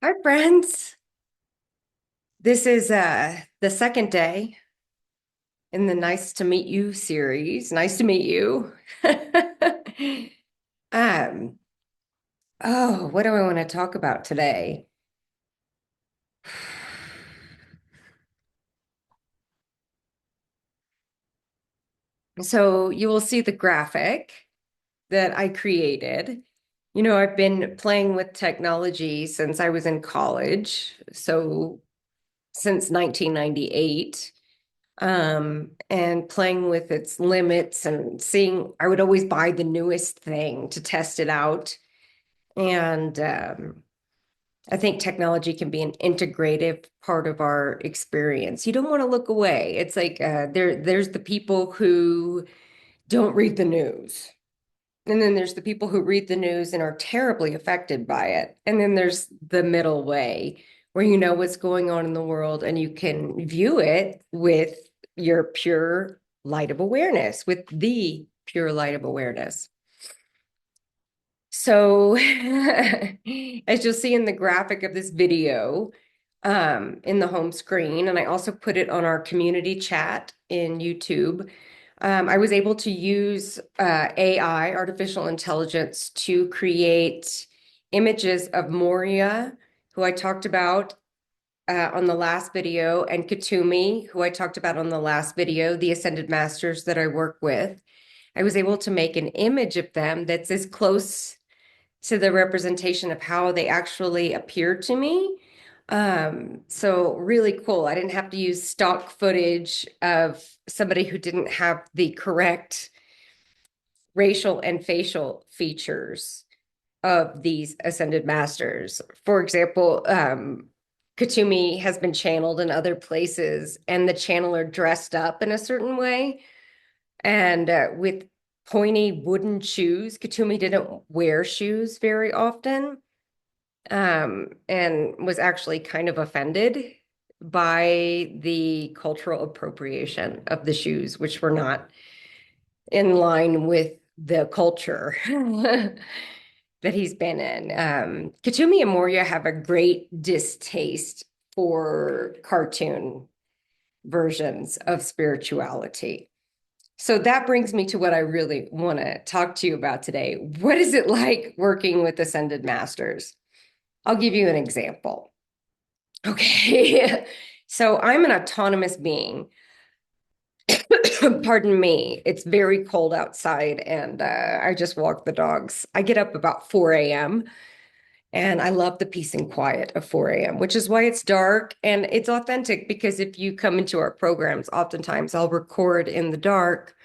Hi, friends. This is the second day in the Nice to Meet You series. Nice to meet you. Um, oh, what do I want to talk about today? So you will see the graphic that I created. I've been playing with technology since I was in college, so since 1998. And playing with its limits and seeing, I would always buy the newest thing to test it out. And I think technology can be an integrative part of our experience. You don't want to look away. It's like there's the people who don't read the news. And then there's the people who read the news and are terribly affected by it. And then there's the middle way where you know what's going on in the world and you can view it with your pure light of awareness, with the pure light of awareness. So, as you'll see in the graphic of this video, in the home screen, and I also put it on our community chat in YouTube. I was able to use AI, artificial intelligence, to create images of Moria, who I talked about on the last video, and Kuthumi, who I talked about on the last video, the Ascended Masters that I work with. I was able to make an image of them that's as close to the representation of how they actually appear to me. So really cool. I didn't have to use stock footage of somebody who didn't have the correct racial and facial features of these ascended masters. For example, Kuthumi has been channeled in other places, and the channeler dressed up in a certain way and with pointy wooden shoes. Kuthumi didn't wear shoes very often, and was actually kind of offended by the cultural appropriation of the shoes, which were not in line with the culture that he's been in. Kuthumi and Moria have a great distaste for cartoon versions of spirituality. So that brings me to what I really want to talk to you about today. What is it like working with ascended masters? I'll give you an example. Okay. So I'm an autonomous being. Pardon me. It's very cold outside and I just walk the dogs. I get up about 4 a.m. and I love the peace and quiet of 4 a.m., which is why it's dark and it's authentic because if you come into our programs, oftentimes I'll record in the dark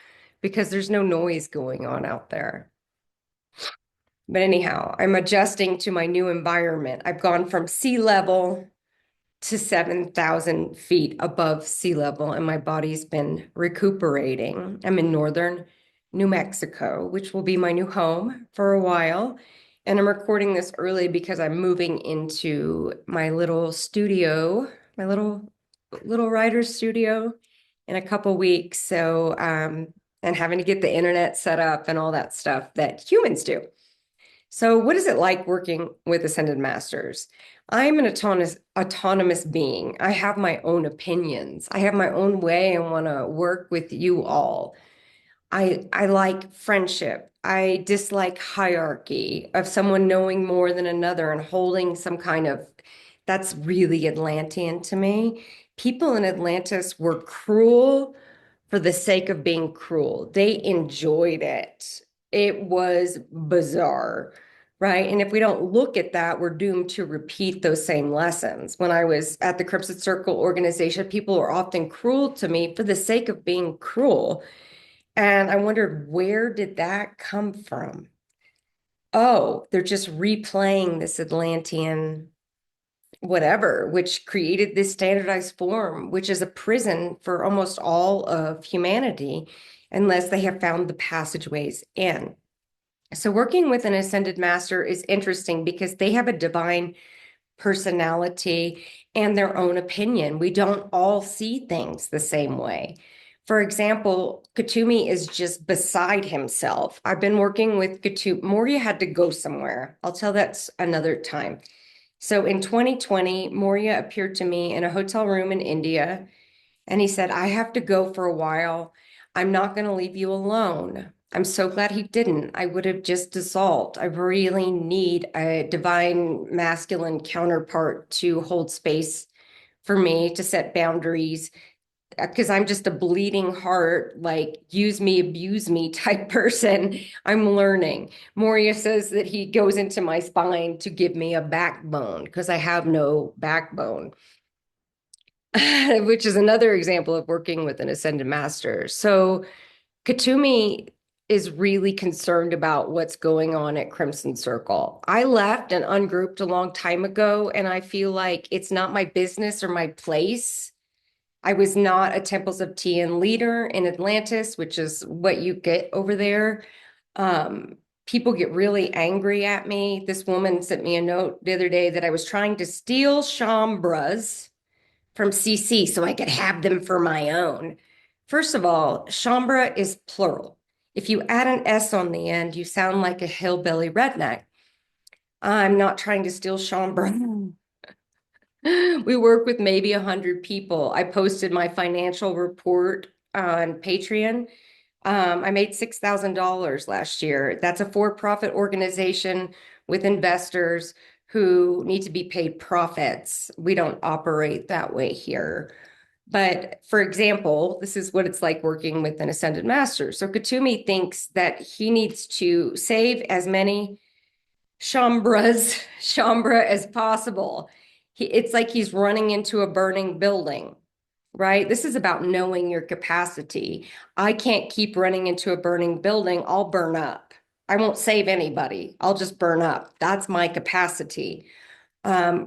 because there's no noise going on out there. But anyhow, I'm adjusting to my new environment. I've gone from sea level to 7,000 feet above sea level, and my body's been recuperating. I'm in northern New Mexico, which will be my new home for a while. And I'm recording this early because I'm moving into my little studio, my little writer's studio in a couple weeks. So, and having to get the internet set up and all that stuff that humans do. So, what is it like working with Ascended Masters? I'm an autonomous being. I have my own opinions. I have my own way and want to work with you all. I like friendship. I dislike hierarchy of someone knowing more than another and holding some kind of, that's really Atlantean to me. People in Atlantis were cruel for the sake of being cruel. They enjoyed it. It was bizarre, right? And if we don't look at that, we're doomed to repeat those same lessons. When I was at the Crimson Circle organization, people were often cruel to me for the sake of being cruel. And I wondered, where did that come from? Oh, they're just replaying this Atlantean whatever, which created this standardized form, which is a prison for almost all of humanity, unless they have found the passageways in. So, working with an ascended master is interesting because they have a divine personality and their own opinion. We don't all see things the same way. For example, Kuthumi is just beside himself. I've been working with Kuthumi. Moria had to go somewhere. I'll tell that another time. So in 2020, Moria appeared to me in a hotel room in India, and he said, I have to go for a while. I'm not going to leave you alone. I'm so glad he didn't. I would have just dissolved. I really need a divine masculine counterpart to hold space for me, to set boundaries, because I'm just a bleeding heart, like use me, abuse me type person. I'm learning. Moria says that he goes into my spine to give me a backbone because I have no backbone, which is another example of working with an ascended master. So Kuthumi is really concerned about what's going on at Crimson Circle. I left and ungrouped a long time ago, and I feel like it's not my business or my place. I was not a Temples of Tian leader in Atlantis, which is what you get over there. People get really angry at me. This woman sent me a note the other day that I was trying to steal chambras from CC so I could have them for my own. First of all, chambra is plural. If you add an S on the end, you sound like a hillbilly redneck. I'm not trying to steal chambra. We work with maybe 100 people. I posted my financial report on Patreon. I made $6,000 last year. That's a for-profit organization with investors who need to be paid profits. We don't operate that way here. But for example, this is what it's like working with an ascended master. So Kuthumi thinks that he needs to save as many chambra as possible. It's like he's running into a burning building, right? This is about knowing your capacity. I can't keep running into a burning building. I'll burn up. I won't save anybody. I'll just burn up. That's my capacity.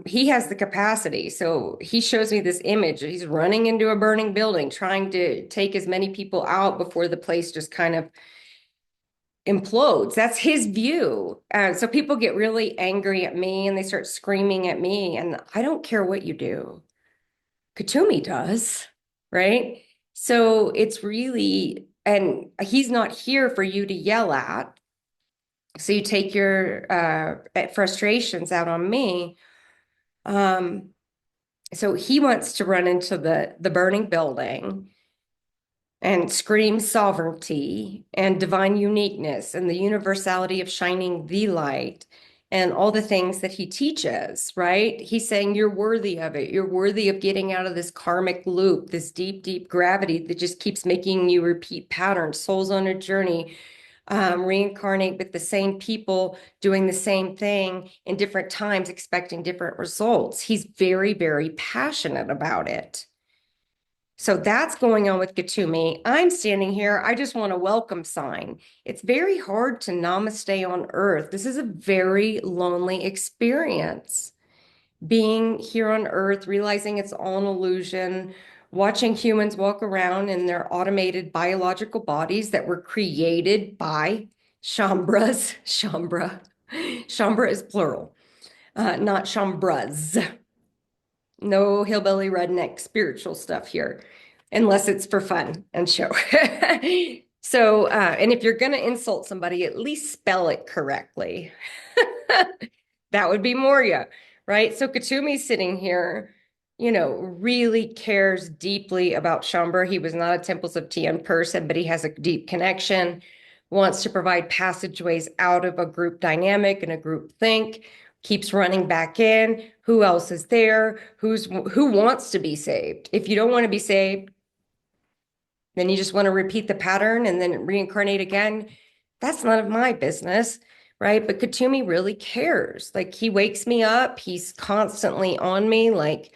He has the capacity. So he shows me this image. He's running into a burning building, trying to take as many people out before the place just kind of implodes. That's his view. So people get really angry at me and they start screaming at me. And I don't care what you do. Kuthumi does, right? So it's really, and he's not here for you to yell at. So you take your frustrations out on me. Um, so he wants to run into the burning building and screams sovereignty and divine uniqueness and the universality of shining the light and all the things that he teaches, right? He's saying you're worthy of it. You're worthy of getting out of this karmic loop, this deep, deep gravity that just keeps making you repeat patterns. Souls on a journey, reincarnate with the same people, doing the same thing in different times, expecting different results. He's very, very passionate about it. So that's going on with Kuthumi. I'm standing here. I just want a welcome sign. It's very hard to namaste on earth. This is a very lonely experience. Being here on earth, realizing it's all an illusion, watching humans walk around in their automated biological bodies that were created by chambras. Chambra is plural, not chambras. No hillbilly redneck spiritual stuff here, unless it's for fun and show. So, and if you're going to insult somebody, at least spell it correctly. That would be Moria, right? So Kuthumi's sitting here, really cares deeply about Shambhar. He was not a Temples of Tian person, but he has a deep connection, wants to provide passageways out of a group dynamic and a group think, keeps running back in. Who else is there? Who wants to be saved? If you don't want to be saved, then you just want to repeat the pattern and then reincarnate again. That's none of my business, right? But Kuthumi really cares. Like he wakes me up. He's constantly on me, like,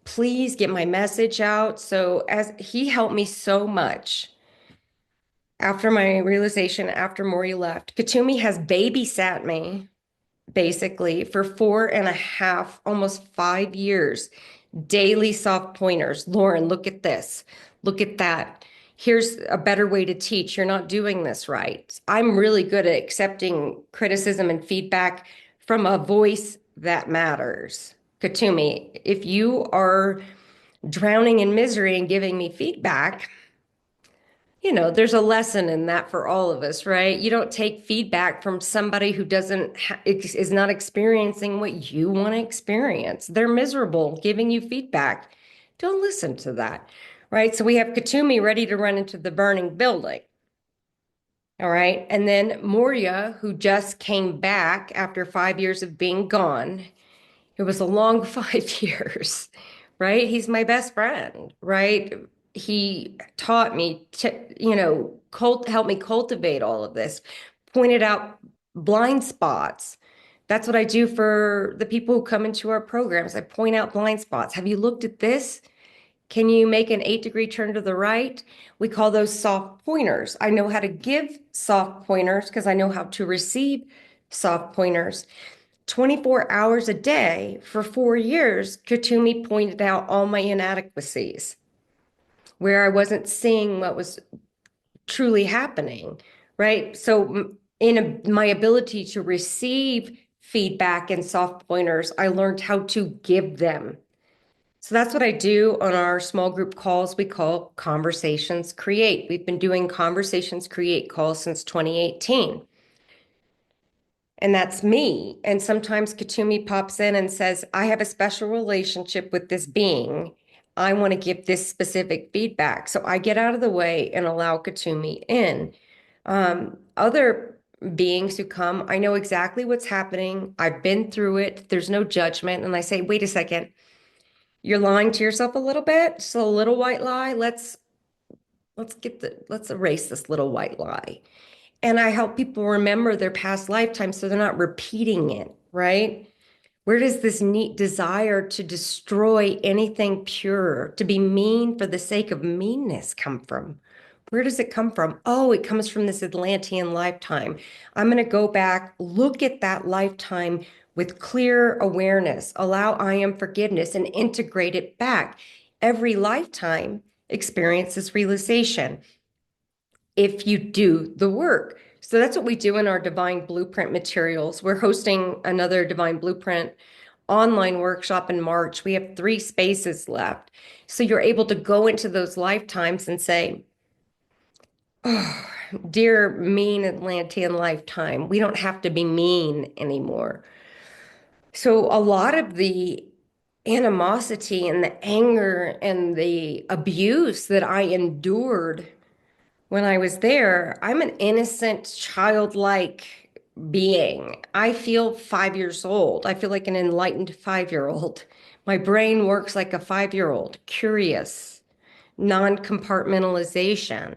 please get my message out. So as he helped me so much after my realization, after Maury left, Kuthumi has babysat me basically for 4.5, almost 5 years. Daily soft pointers. Lauren, look at this. Look at that. Here's a better way to teach. You're not doing this right. I'm really good at accepting criticism and feedback from a voice that matters. Kuthumi, if you are drowning in misery and giving me feedback, There's a lesson in that for all of us, right? You don't take feedback from somebody who is not experiencing what you want to experience. They're miserable giving you feedback. Don't listen to that, right? So we have Kuthumi ready to run into the burning building. All right. And then Moria, who just came back after 5 years of being gone. It was a long 5 years, right? He's my best friend, right? He taught me to, help me cultivate all of this, pointed out blind spots. That's what I do for the people who come into our programs. I point out blind spots. Have you looked at this? Can you make an 8-degree turn to the right? We call those soft pointers. I know how to give soft pointers because I know how to receive soft pointers. 24 hours a day for 4 years, Kuthumi pointed out all my inadequacies, where I wasn't seeing what was truly happening, right? So, my ability to receive feedback and soft pointers, I learned how to give them. So that's what I do on our small group calls we call Conversations Create. We've been doing Conversations Create calls since 2018. And that's me. And sometimes Kuthumi pops in and says, I have a special relationship with this being. I want to give this specific feedback. So I get out of the way and allow Kuthumi in. Other beings who come, I know exactly what's happening. I've been through it. There's no judgment. And I say, wait a second, you're lying to yourself a little bit. So a little white lie. Let's erase this little white lie. And I help people remember their past lifetimes so they're not repeating it, right? Where does this neat desire to destroy anything pure, to be mean for the sake of meanness come from? Where does it come from? Oh, it comes from this Atlantean lifetime. I'm going to go back, look at that lifetime with clear awareness, allow I am forgiveness, and integrate it back. Every lifetime experiences realization if you do the work. So that's what we do in our Divine Blueprint materials. We're hosting another Divine Blueprint online workshop in March. We have 3 spaces left. So you're able to go into those lifetimes and say, oh, dear mean Atlantean lifetime, we don't have to be mean anymore. So a lot of the animosity and the anger and the abuse that I endured when I was there, I'm an innocent, childlike being. I feel 5 years old. I feel like an enlightened 5-year-old. My brain works like a 5-year-old, curious, non-compartmentalization.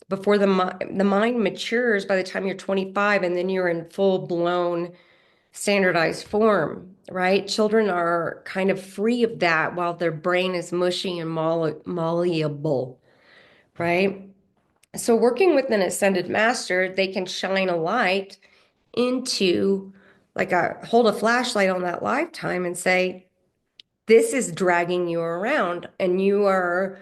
Before the mind matures by the time you're 25, and then you're in full-blown standardized form, right? Children are kind of free of that while their brain is mushy and malleable, right? So working with an ascended master, they can shine a light into hold a flashlight on that lifetime and say, this is dragging you around and you are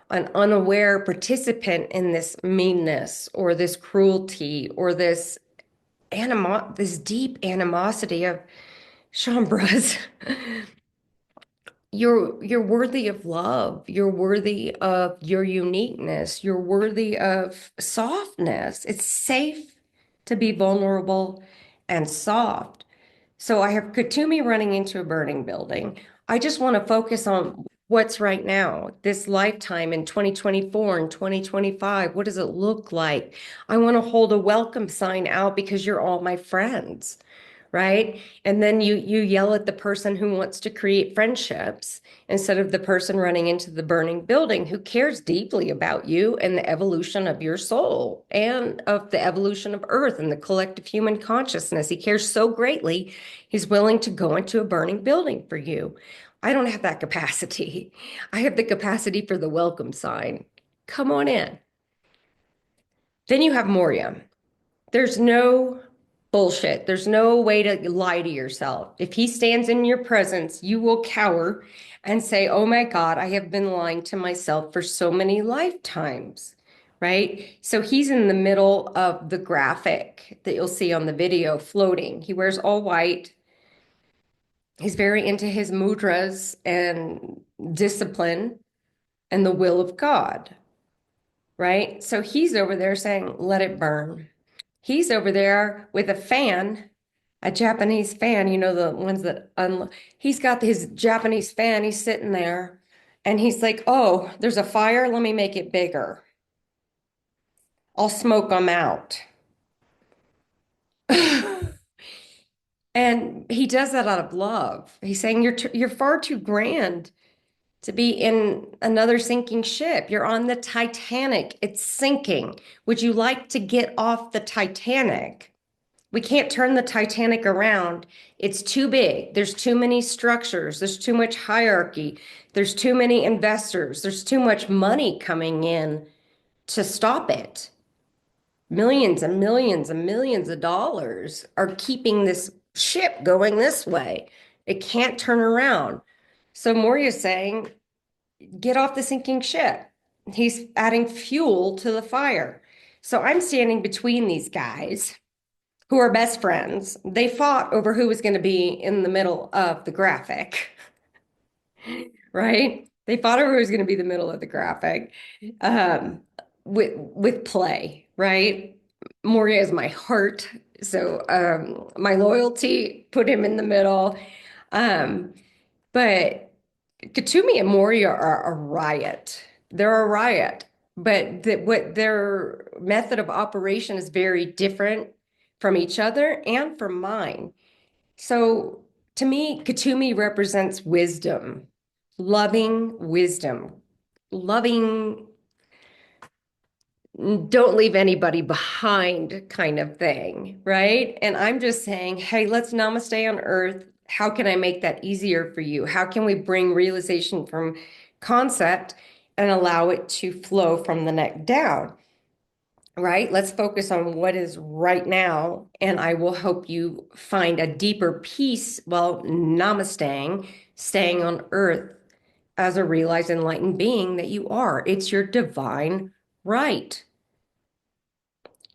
an unaware participant in this meanness or this cruelty or this deep animosity of Shambras. You're worthy of love. You're worthy of your uniqueness. You're worthy of softness. It's safe to be vulnerable and soft. So I have Kuthumi running into a burning building. I just want to focus on what's right now, this lifetime in 2024 and 2025. What does it look like? I want to hold a welcome sign out because you're all my friends, right? And then you yell at the person who wants to create friendships instead of the person running into the burning building who cares deeply about you and the evolution of your soul and of the evolution of Earth and the collective human consciousness. He cares so greatly, he's willing to go into a burning building for you. I don't have that capacity. I have the capacity for the welcome sign. Come on in. Then you have Moria. There's no bullshit. There's no way to lie to yourself. If he stands in your presence, you will cower and say, oh my God, I have been lying to myself for so many lifetimes, right? So he's in the middle of the graphic that you'll see on the video floating. He wears all white. He's very into his mudras and discipline and the will of God. right? So he's over there saying, let it burn. He's over there with a fan, a Japanese fan, you know, the ones that he's got his Japanese fan, he's sitting there and he's like, oh, there's a fire, let me make it bigger. I'll smoke them out. And he does that out of love. He's saying you're far too grand to be in another sinking ship. You're on the Titanic. It's sinking. Would you like to get off the Titanic? We can't turn the Titanic around. It's too big. There's too many structures. There's too much hierarchy. There's too many investors. There's too much money coming in to stop it. Millions and millions and millions of dollars are keeping this ship going this way. It can't turn around. So Moria's saying, get off the sinking ship. He's adding fuel to the fire. So I'm standing between these guys who are best friends. They fought over who was going to be in the middle of the graphic, right? They fought over who was going to be the middle of the graphic um, with play, right? Moria is my heart. So my loyalty put him in the middle. Um, but Kuthumi and Moria are a riot. They're a riot. But what their method of operation is very different from each other and from mine. So to me, Kuthumi represents wisdom, loving, don't leave anybody behind kind of thing, right? And I'm just saying, hey, let's namaste on earth. How can I make that easier for you? How can we bring realization from concept and allow it to flow from the neck down? Right? Let's focus on what is right now, and I will help you find a deeper peace while namasteing, staying on earth as a realized enlightened being that you are. It's your divine right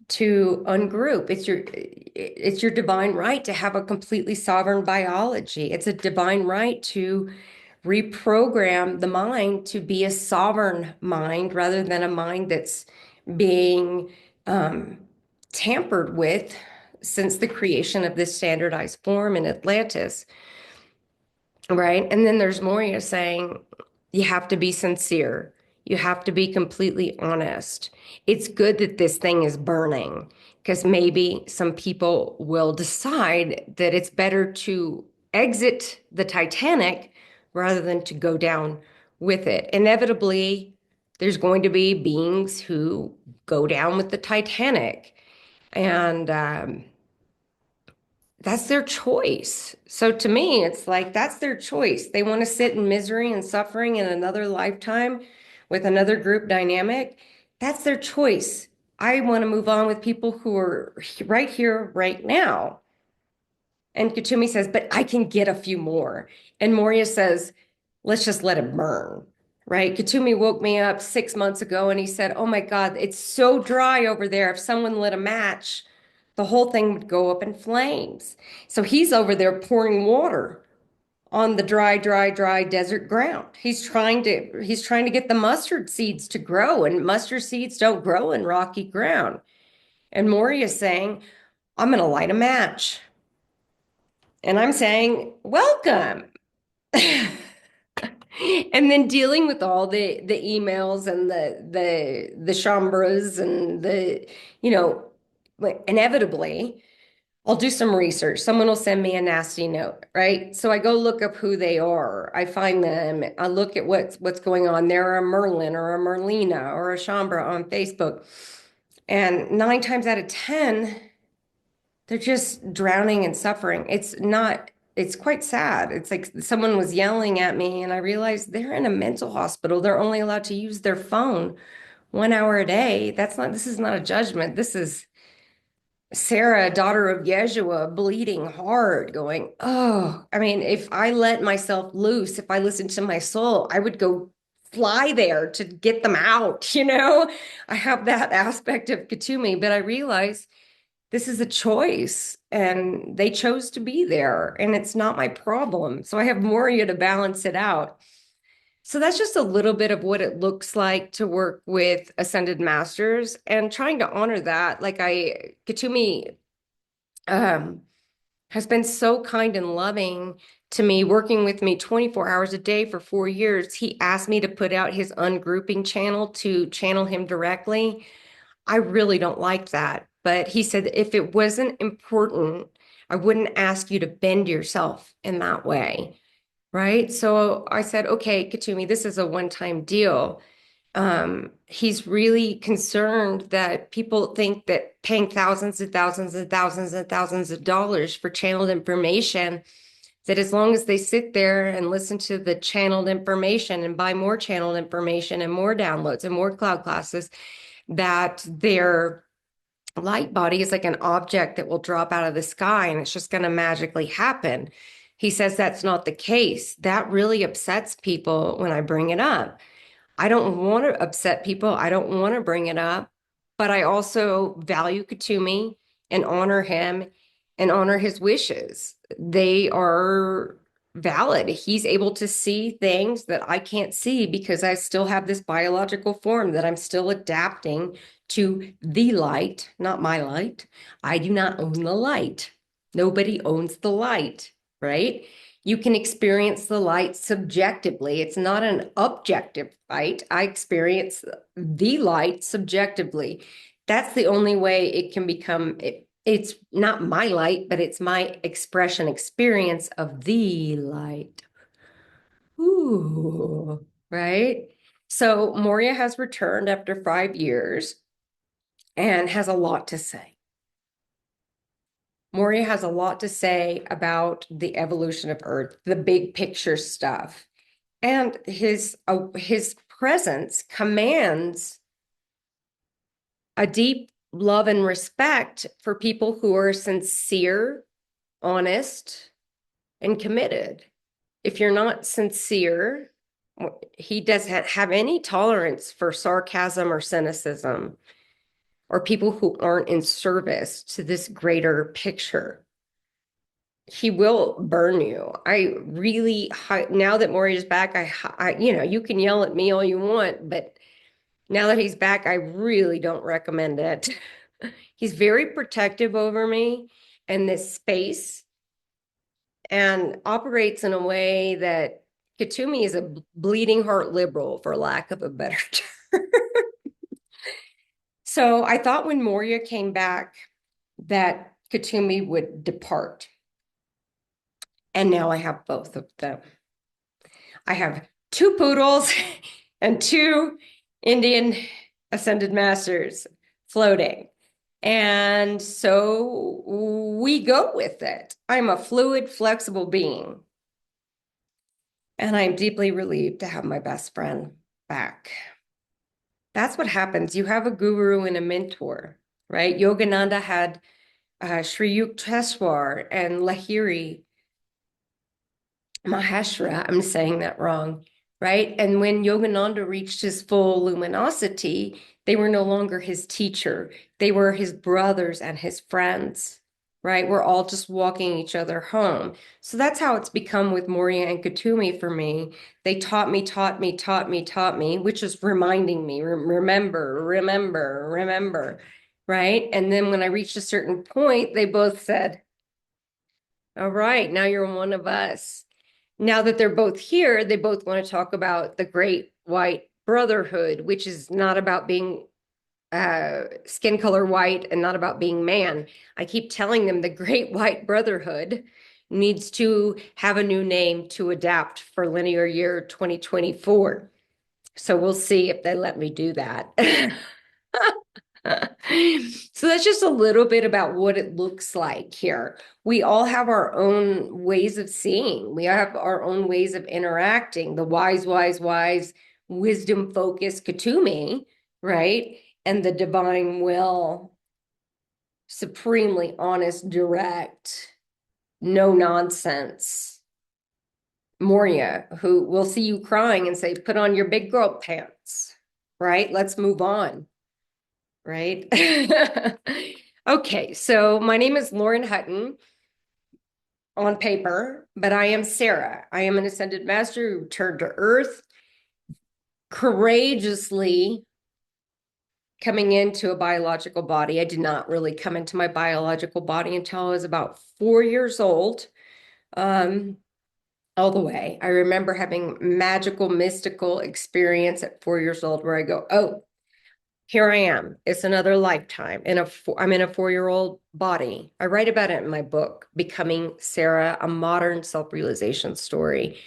to ungroup. It's your divine right to have a completely sovereign biology. It's a divine right to reprogram the mind to be a sovereign mind rather than a mind that's being um, tampered with since the creation of this standardized form in Atlantis, right? And then there's Moria saying you have to be sincere. You have to be completely honest. It's good that this thing is burning because maybe some people will decide that it's better to exit the Titanic rather than to go down with it. Inevitably, there's going to be beings who go down with the Titanic. And that's their choice. So to me, it's like that's their choice. They want to sit in misery and suffering in another lifetime with another group dynamic. That's their choice. I want to move on with people who are right here, right now. And Kuthumi says, but I can get a few more. And Moria says, let's just let it burn. Right? Kuthumi woke me up 6 months ago and he said, oh my God, it's so dry over there. If someone lit a match, the whole thing would go up in flames. So he's over there pouring water on the dry, dry, dry desert ground. He's trying to get the mustard seeds to grow, and mustard seeds don't grow in rocky ground. And Maury is saying, I'm going to light a match. And I'm saying, welcome. And then dealing with all the emails and the chambres and you know, inevitably, I'll do some research. Someone will send me a nasty note, right? So I go look up who they are. I find them. I look at what's going on. They're a Merlin or a Merlina or a Chambra on Facebook. And 9 times out of 10, they're just drowning and suffering. It's quite sad. It's like someone was yelling at me, and I realized they're in a mental hospital. They're only allowed to use their phone 1 hour a day. This is not a judgment. This is Sarah, daughter of Yeshua, bleeding hard, going, oh, I mean, if I let myself loose, if I listened to my soul, I would go fly there to get them out, you know? I have that aspect of Kuthumi, but I realize this is a choice and they chose to be there and it's not my problem. So I have Moria to balance it out. So that's just a little bit of what it looks like to work with ascended masters and trying to honor that. Kuthumi um, has been so kind and loving to me, working with me 24 hours a day for 4 years. He asked me to put out his ungrouping channel to channel him directly. I really don't like that. But he said if it wasn't important, I wouldn't ask you to bend yourself in that way. Right. So I said, okay, Kuthumi, this is a one-time deal. He's really concerned that people think that paying thousands and thousands and thousands and thousands of dollars for channeled information, that as long as they sit there and listen to the channeled information and buy more channeled information and more downloads and more cloud classes, that their light body is like an object that will drop out of the sky and it's just going to magically happen. He says that's not the case. That really upsets people when I bring it up. I don't want to upset people. I don't want to bring it up, but I also value Kuthumi and honor him and honor his wishes. They are valid. He's able to see things that I can't see because I still have this biological form that I'm still adapting to the light, not my light. I do not own the light. Nobody owns the light, right? You can experience the light subjectively. It's not an objective light. I experience the light subjectively. That's the only way it can become, it's not my light, but it's my expression, experience of the light. Ooh, right? So Moria has returned after 5 years and has a lot to say. Moria has a lot to say about the evolution of Earth, the big picture stuff. And his presence commands a deep love and respect for people who are sincere, honest, and committed. If you're not sincere, he doesn't have any tolerance for sarcasm or cynicism or people who aren't in service to this greater picture. He will burn you. I really, now that Maury's back, you can yell at me all you want, but now that he's back, I really don't recommend it. He's very protective over me and this space and operates in a way that Kuthumi is a bleeding heart liberal, for lack of a better term. So I thought when Moria came back that Kuthumi would depart. And now I have both of them. I have two poodles and two Indian ascended masters floating. And so we go with it. I'm a fluid, flexible being. And I'm deeply relieved to have my best friend back. That's what happens. You have a guru and a mentor, right? Yogananda had Sri Yukteswar and Lahiri Maheshwara. I'm saying that wrong, right? And when Yogananda reached his full luminosity, they were no longer his teacher. They were his brothers and his friends, right? We're all just walking each other home. So that's how it's become with Moria and Kuthumi for me. They taught me, taught me, taught me, taught me, which is reminding me, remember, remember, remember, right? And then when I reached a certain point, they both said, all right, now you're one of us. Now that they're both here, they both want to talk about the Great White Brotherhood, which is not about being skin color white and not about being man. I keep telling them the Great White Brotherhood needs to have a new name to adapt for linear year 2024. So we'll see if they let me do that. So that's just a little bit about what it looks like here. We all have our own ways of seeing. We have our own ways of interacting. The wise, wise, wise, wisdom focused Kuthumi, right? And the divine will, supremely honest, direct, no nonsense. Moria, who will see you crying and say, put on your big girl pants, right? Let's move on. Right? Okay, so my name is Lauren Hutton on paper, but I am Sarah. I am an ascended master who returned to Earth courageously coming into a biological body. I did not really come into my biological body until I was about 4 years old. Um, all the way. I remember having magical, mystical experience at 4 years old where I go, oh, here I am. It's another lifetime. I'm in a 4-year-old body. I write about it in my book, Becoming Sarah, a modern self-realization story.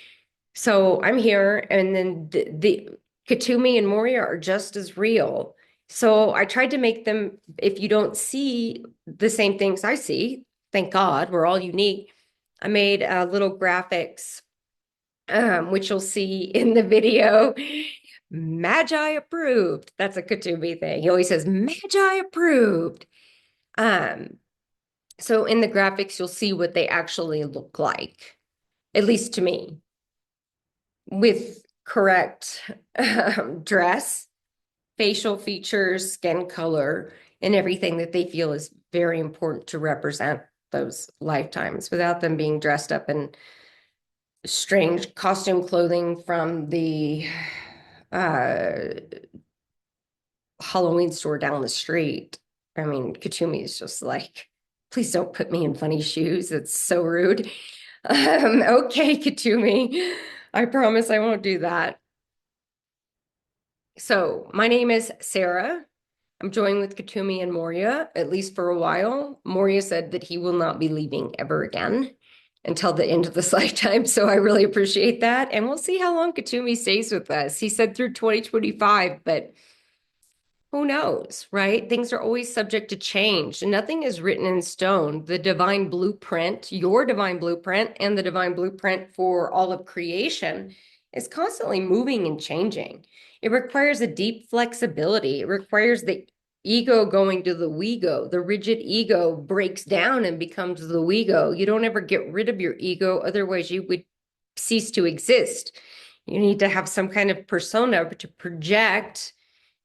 So I'm here, and then the Kuthumi and Moria are just as real. So I tried to make them, if you don't see the same things I see, thank God, we're all unique. I made little graphics, which you'll see in the video. Magi approved. That's a Kuthumi thing. He always says Magi approved. Um, so in the graphics, you'll see what they actually look like, at least to me, with correct dress, facial features, skin color, and everything that they feel is very important to represent those lifetimes without them being dressed up in strange costume clothing from the uh, Halloween store down the street. I mean, Kuthumi is just like, please don't put me in funny shoes. It's so rude. Okay, Kuthumi. I promise I won't do that. So, my name is Sarah. I'm joined with Kuthumi and Moria, at least for a while. Moria said that he will not be leaving ever again until the end of this lifetime. So I really appreciate that. And we'll see how long Kuthumi stays with us. He said through 2025, but who knows, right? Things are always subject to change. Nothing is written in stone. The divine blueprint, your divine blueprint, and the divine blueprint for all of creation is constantly moving and changing. It requires a deep flexibility. It requires the ego going to the we go. The rigid ego breaks down and becomes the we go. You don't ever get rid of your ego, otherwise, you would cease to exist. You need to have some kind of persona to project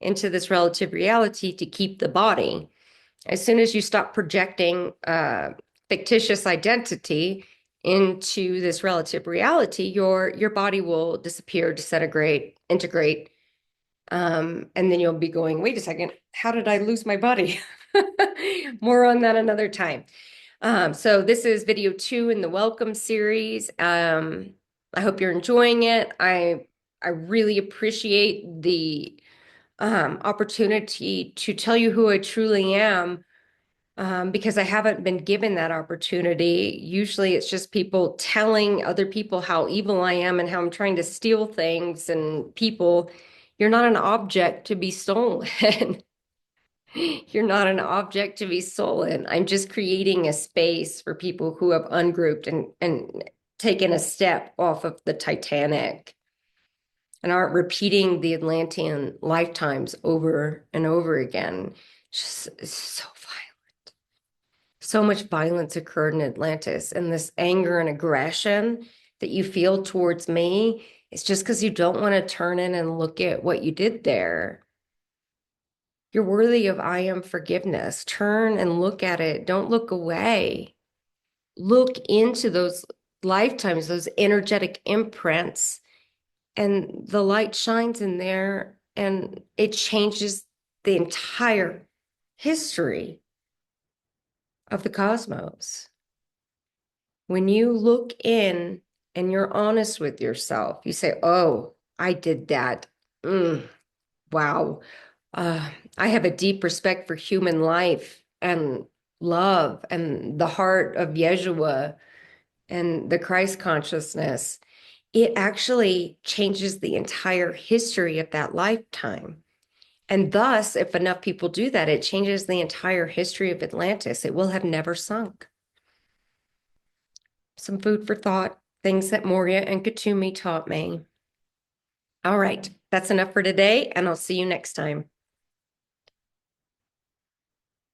into this relative reality to keep the body. As soon as you stop projecting fictitious identity into this relative reality, your body will disappear, disintegrate, integrate, and then you'll be going, wait a second, how did I lose my body? More on that another time. So this is video 2 in the welcome series. I hope you're enjoying it. I really appreciate the opportunity to tell you who I truly am, because I haven't been given that opportunity. Usually it's just people telling other people how evil I am and how I'm trying to steal things and people. You're not an object to be stolen. You're not an object to be stolen. I'm just creating a space for people who have ungrouped and taken a step off of the Titanic and aren't repeating the Atlantean lifetimes over and over again. Just so violent. So much violence occurred in Atlantis, and this anger and aggression that you feel towards me is just because you don't want to turn in and look at what you did there. You're worthy of I am forgiveness. Turn and look at it. Don't look away. Look into those lifetimes, those energetic imprints, and the light shines in there and it changes the entire history of the cosmos. When you look in and you're honest with yourself, you say, oh, I did that. Wow. I have a deep respect for human life and love and the heart of Yeshua and the Christ consciousness. It actually changes the entire history of that lifetime. And thus, if enough people do that, it changes the entire history of Atlantis. It will have never sunk. Some food for thought, things that Moria and Kuthumi taught me. All right, that's enough for today, and I'll see you next time.